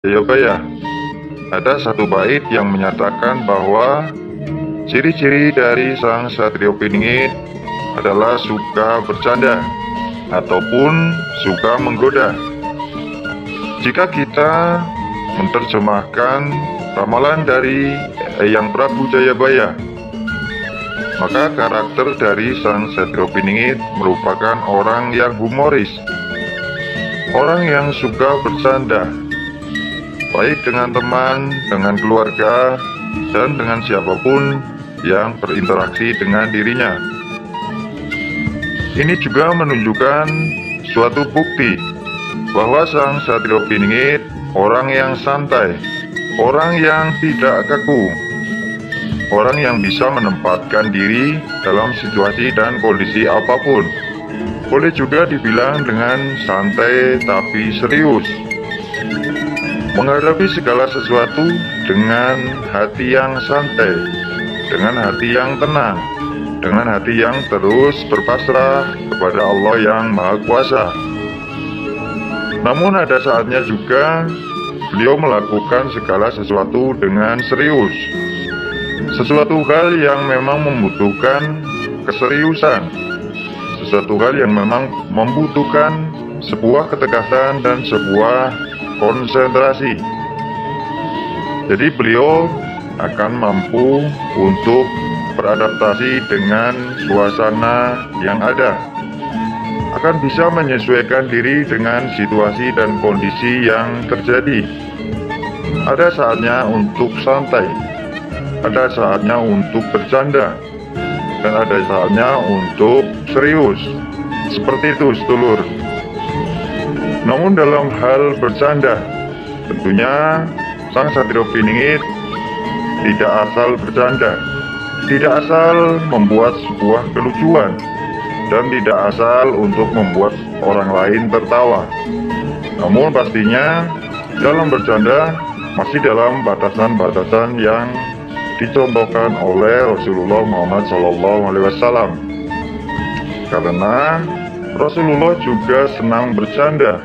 Jayabaya. Ada satu bait yang menyatakan bahwa ciri-ciri dari sang Satrio Piningit adalah suka bercanda ataupun suka menggoda. Jika kita menerjemahkan ramalan dari Eyang Prabu Jayabaya, maka karakter dari sang Satrio Piningit merupakan orang yang humoris, orang yang suka bercanda, baik dengan teman, dengan keluarga, dan dengan siapapun yang berinteraksi dengan dirinya. Ini juga menunjukkan suatu bukti bahwa sang Satrio Piningit orang yang santai, orang yang tidak kaku, orang yang bisa menempatkan diri dalam situasi dan kondisi apapun. Boleh juga dibilang dengan santai tapi serius, menghadapi segala sesuatu dengan hati yang santai, dengan hati yang tenang, dengan hati yang terus berpasrah kepada Allah yang Maha Kuasa. Namun ada saatnya juga beliau melakukan segala sesuatu dengan serius, sesuatu hal yang memang membutuhkan keseriusan, sesuatu hal yang memang membutuhkan sebuah ketegasan dan sebuah konsentrasi. Jadi beliau akan mampu untuk beradaptasi dengan suasana yang ada, akan bisa menyesuaikan diri dengan situasi dan kondisi yang terjadi. Ada saatnya untuk santai, ada saatnya untuk bercanda, dan ada saatnya untuk serius. Seperti itu, sedulur. Namun dalam hal bercanda, tentunya sang Satrio Piningit tidak asal bercanda, tidak asal membuat sebuah kelucuan, dan tidak asal untuk membuat orang lain tertawa. Namun pastinya dalam bercanda masih dalam batasan-batasan yang dicontohkan oleh Rasulullah Muhammad SAW. Karena Rasulullah juga senang bercanda.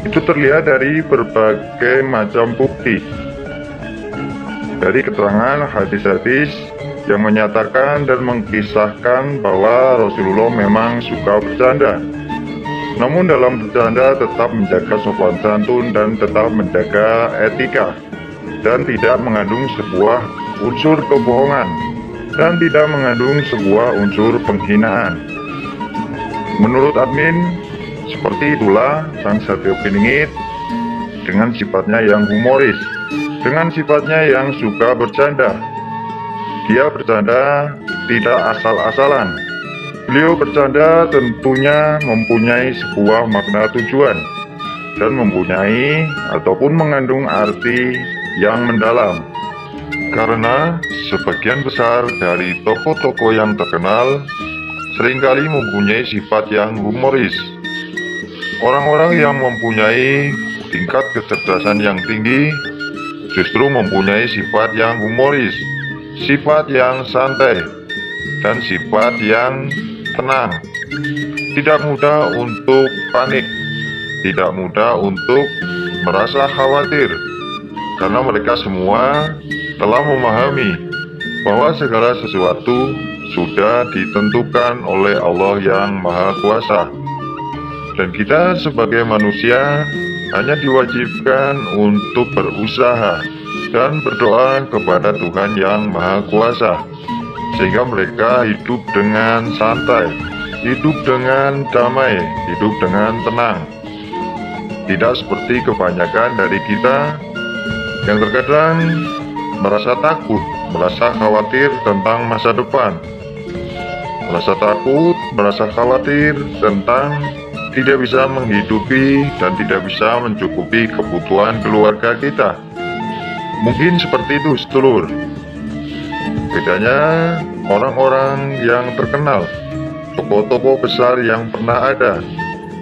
Itu terlihat dari berbagai macam bukti. Dari keterangan hadis-hadis yang menyatakan dan mengkisahkan bahwa Rasulullah memang suka bercanda. Namun dalam bercanda tetap menjaga sopan santun dan tetap menjaga etika, dan tidak mengandung sebuah unsur kebohongan, dan tidak mengandung sebuah unsur penghinaan. Menurut admin, seperti itulah sang Satrio Piningit dengan sifatnya yang humoris, dengan sifatnya yang suka bercanda. Dia bercanda tidak asal-asalan. Beliau bercanda tentunya mempunyai sebuah makna tujuan dan mempunyai ataupun mengandung arti yang mendalam. Karena sebagian besar dari tokoh-tokoh yang terkenal seringkali mempunyai sifat yang humoris. Orang-orang yang mempunyai tingkat kecerdasan yang tinggi justru mempunyai sifat yang humoris, sifat yang santai, dan sifat yang tenang. Tidak mudah untuk panik, tidak mudah untuk merasa khawatir, karena mereka semua telah memahami bahwa segala sesuatu sudah ditentukan oleh Allah yang Maha Kuasa. Dan kita sebagai manusia hanya diwajibkan untuk berusaha dan berdoa kepada Tuhan yang Maha Kuasa, sehingga mereka hidup dengan santai, hidup dengan damai, hidup dengan tenang. Tidak seperti kebanyakan dari kita yang terkadang merasa takut, merasa khawatir tentang masa depan, merasa takut, merasa khawatir tentang tidak bisa menghidupi dan tidak bisa mencukupi kebutuhan keluarga kita. Mungkin seperti itu, sedulur. Bedanya orang-orang yang terkenal, tokoh-tokoh besar yang pernah ada,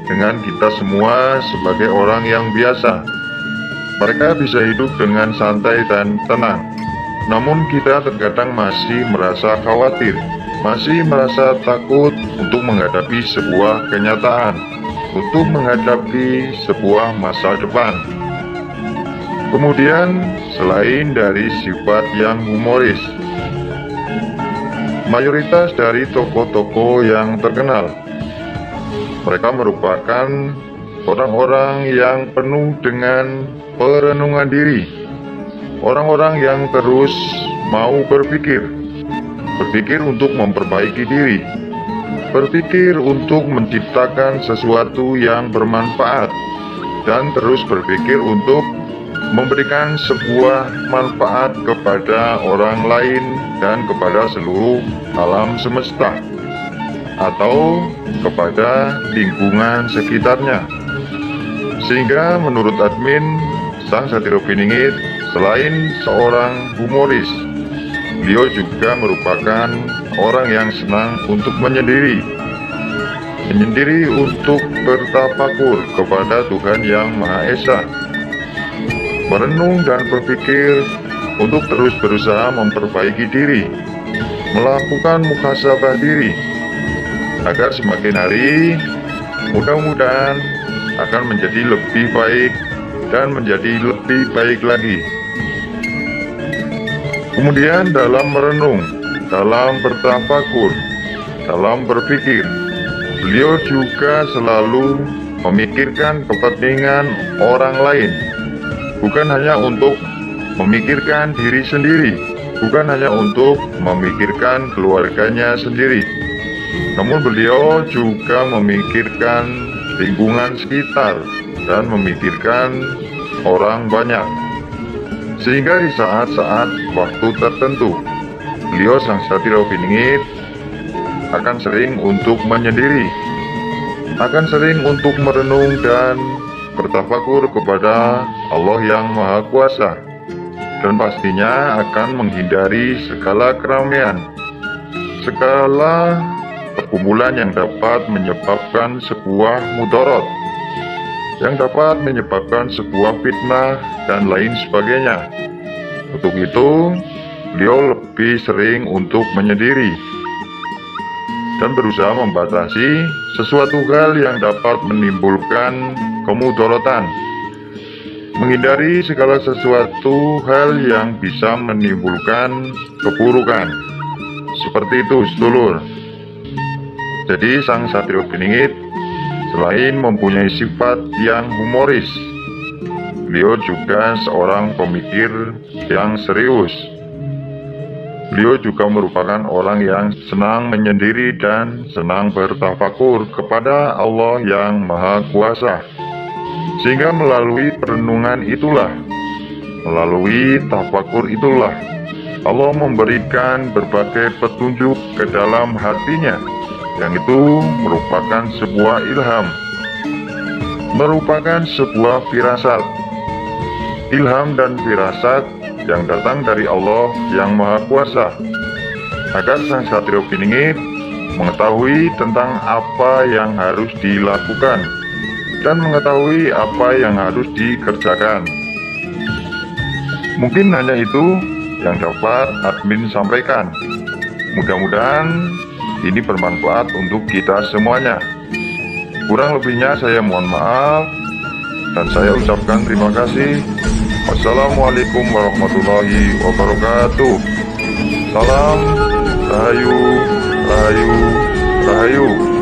dengan kita semua sebagai orang yang biasa. Mereka bisa hidup dengan santai dan tenang. Namun kita terkadang masih merasa khawatir, masih merasa takut untuk menghadapi sebuah kenyataan, untuk menghadapi sebuah masa depan. Kemudian, selain dari sifat yang humoris, mayoritas dari tokoh-tokoh yang terkenal, mereka merupakan orang-orang yang penuh dengan perenungan diri, orang-orang yang terus mau berpikir untuk memperbaiki diri, berpikir untuk menciptakan sesuatu yang bermanfaat, dan terus berpikir untuk memberikan sebuah manfaat kepada orang lain dan kepada seluruh alam semesta atau kepada lingkungan sekitarnya. Sehingga menurut admin, Sang Satrio Piningit selain seorang humoris, beliau juga merupakan orang yang senang untuk menyendiri untuk bertafakur kepada Tuhan Yang Maha Esa, merenung dan berpikir untuk terus berusaha memperbaiki diri, melakukan muhasabah diri, agar semakin hari mudah-mudahan akan menjadi lebih baik dan menjadi lebih baik lagi. Kemudian dalam merenung, dalam bertafakur, dalam berpikir, beliau juga selalu memikirkan kepentingan orang lain, bukan hanya untuk memikirkan diri sendiri, bukan hanya untuk memikirkan keluarganya sendiri, namun beliau juga memikirkan lingkungan sekitar dan memikirkan orang banyak. Sehingga di saat-saat waktu tertentu, beliau Sang Satrio Piningit akan sering untuk menyendiri, akan sering untuk merenung dan bertafakur kepada Allah Yang Maha Kuasa, dan pastinya akan menghindari segala keramaian, segala pergumulan yang dapat menyebabkan sebuah mudarat, yang dapat menyebabkan sebuah fitnah dan lain sebagainya. Untuk itu, beliau lebih sering untuk menyendiri dan berusaha membatasi sesuatu hal yang dapat menimbulkan kemudaratan, menghindari segala sesuatu hal yang bisa menimbulkan keburukan. Seperti itu, sedulur. Jadi Sang Satrio Piningit selain mempunyai sifat yang humoris, beliau juga seorang pemikir yang serius. Beliau juga merupakan orang yang senang menyendiri dan senang bertafakur kepada Allah Yang Maha Kuasa. Sehingga melalui perenungan itulah, melalui tafakur itulah, Allah memberikan berbagai petunjuk ke dalam hatinya, yang itu merupakan sebuah ilham, merupakan sebuah firasat, ilham dan firasat yang datang dari Allah Yang Maha Kuasa, agar Sang Satrio Piningit mengetahui tentang apa yang harus dilakukan dan mengetahui apa yang harus dikerjakan. Mungkin hanya itu yang dapat admin sampaikan. Mudah-mudahan ini bermanfaat untuk kita semuanya. Kurang lebihnya saya mohon maaf, dan saya ucapkan terima kasih. Wassalamualaikum warahmatullahi wabarakatuh. Salam Rahayu, Rahayu, Rahayu.